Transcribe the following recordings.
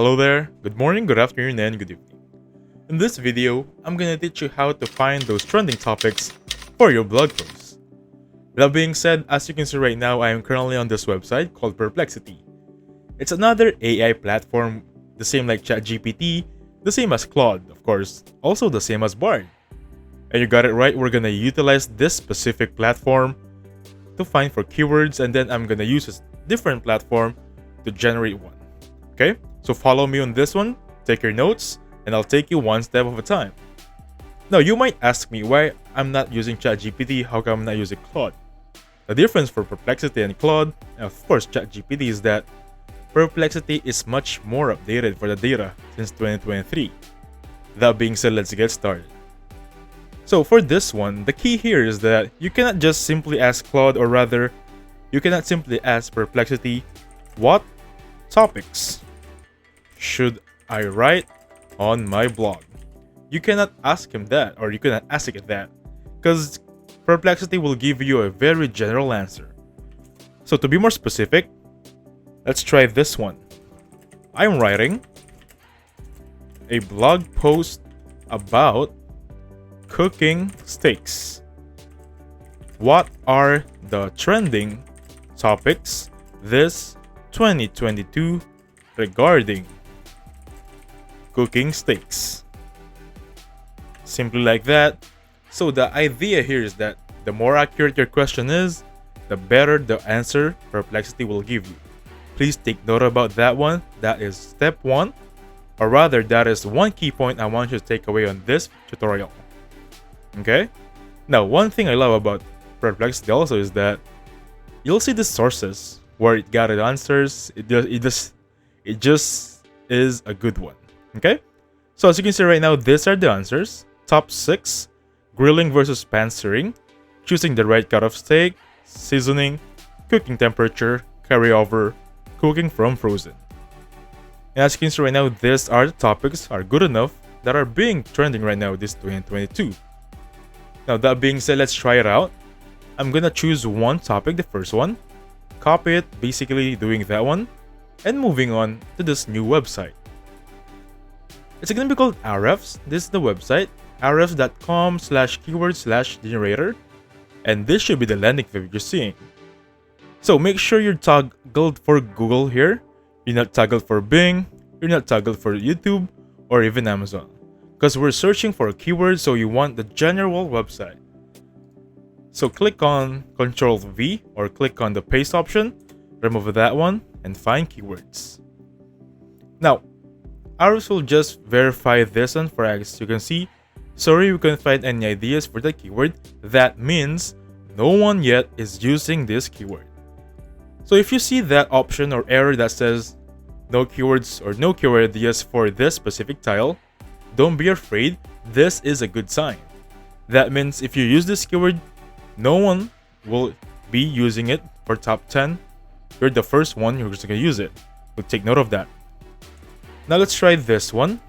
Hello there, good morning, good afternoon, and good evening. In this video, I'm gonna teach you how to find those trending topics for your blog posts. That being said, as you can see right now, I am currently on this website called Perplexity. It's another AI platform, the same like ChatGPT, the same as Claude, of course, also the same as Bard. And you got it right, we're gonna utilize this specific platform to find for keywords, and then I'm gonna use a different platform to generate one. Okay, so follow me on this one, take your notes, and I'll take you one step at a time. Now, you might ask me why I'm not using ChatGPT, how come I'm not using Claude? The difference for Perplexity and Claude, and of course ChatGPT, is that Perplexity is much more updated for the data since 2023. That being said, let's get started. So for this one, the key here is that you cannot just simply ask Claude, or rather, you cannot simply ask Perplexity, what topics should I write on my blog? You cannot ask him that, or you cannot ask it that, because Perplexity will give you a very general answer. So to be more specific, let's try this one. I'm writing a blog post about cooking steaks. What are the trending topics this 2022 regarding cooking steaks? Simply like that. So the idea here is that the more accurate your question is, the better the answer Perplexity will give you. Please take note about that one. That is step one, or rather that is one key point I want you to take away on this tutorial. Okay? Now, one thing I love about Perplexity also is that you'll see the sources where it got its answers. It just is a good one. Okay? So as you can see right now, these are the answers. Top 6, grilling versus pan-searing, choosing the right cut of steak, seasoning, cooking temperature, carryover, cooking from frozen. And as you can see right now, these are the topics are good enough that are being trending right now this 2022. Now that being said, let's try it out. I'm gonna choose one topic, the first one, copy it, basically doing that one, and moving on to this new website. It's gonna be called Ahrefs. This is the website, ahrefs.com/keyword/generator, and this should be the landing page you're seeing. So make sure you're toggled for Google here. You're not toggled for Bing, you're not toggled for YouTube, or even Amazon, because we're searching for a keyword, so you want the general website. So click on Ctrl V, or click on the paste option, remove that one, and find keywords. Now, ours will just verify this one. For as you can see, sorry we couldn't find any ideas for the keyword. That means no one yet is using this keyword. So if you see that option or error that says no keywords or no keyword ideas for this specific tile, don't be afraid, this is a good sign. That means if you use this keyword, no one will be using it for top 10. You're the first one who's going to use it. So take note of that. Now let's try this one.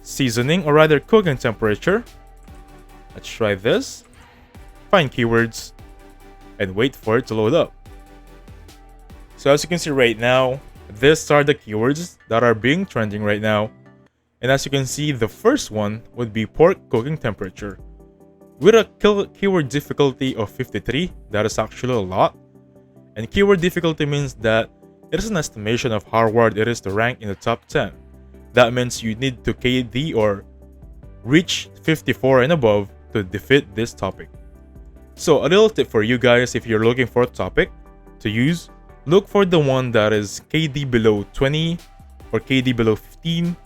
Seasoning, or rather cooking temperature. Let's try this. Find keywords and wait for it to load up. So as you can see right now, these are the keywords that are being trending right now. And as you can see, the first one would be pork cooking temperature. With a keyword difficulty of 53, that is actually a lot. And keyword difficulty means that it is an estimation of how hard it is to rank in the top 10. That means you need to KD or reach 54 and above to defeat this topic. So a little tip for you guys, if you're looking for a topic to use, look for the one that is KD below 20 or KD below 15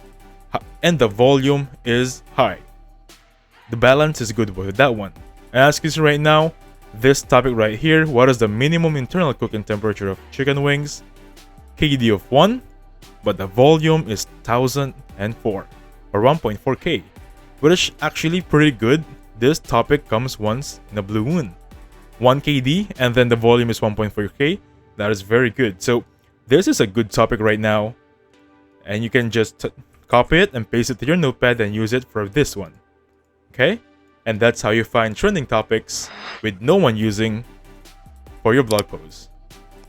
and the volume is high. The balance is good with that one. And as you can see right now, this topic right here, what is the minimum internal cooking temperature of chicken wings? KD of 1, but the volume is 1004 or 1.4K, which is actually pretty good. This topic comes once in a blue moon. 1 KD and then the volume is 1.4K. That is very good. So this is a good topic right now, and you can just copy it and paste it to your notepad and use it for this one. Okay? And that's how you find trending topics with no one using for your blog post.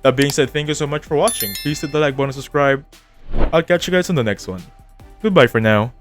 That being said, thank you so much for watching. Please hit the like button and subscribe. I'll catch you guys on the next one. Goodbye for now.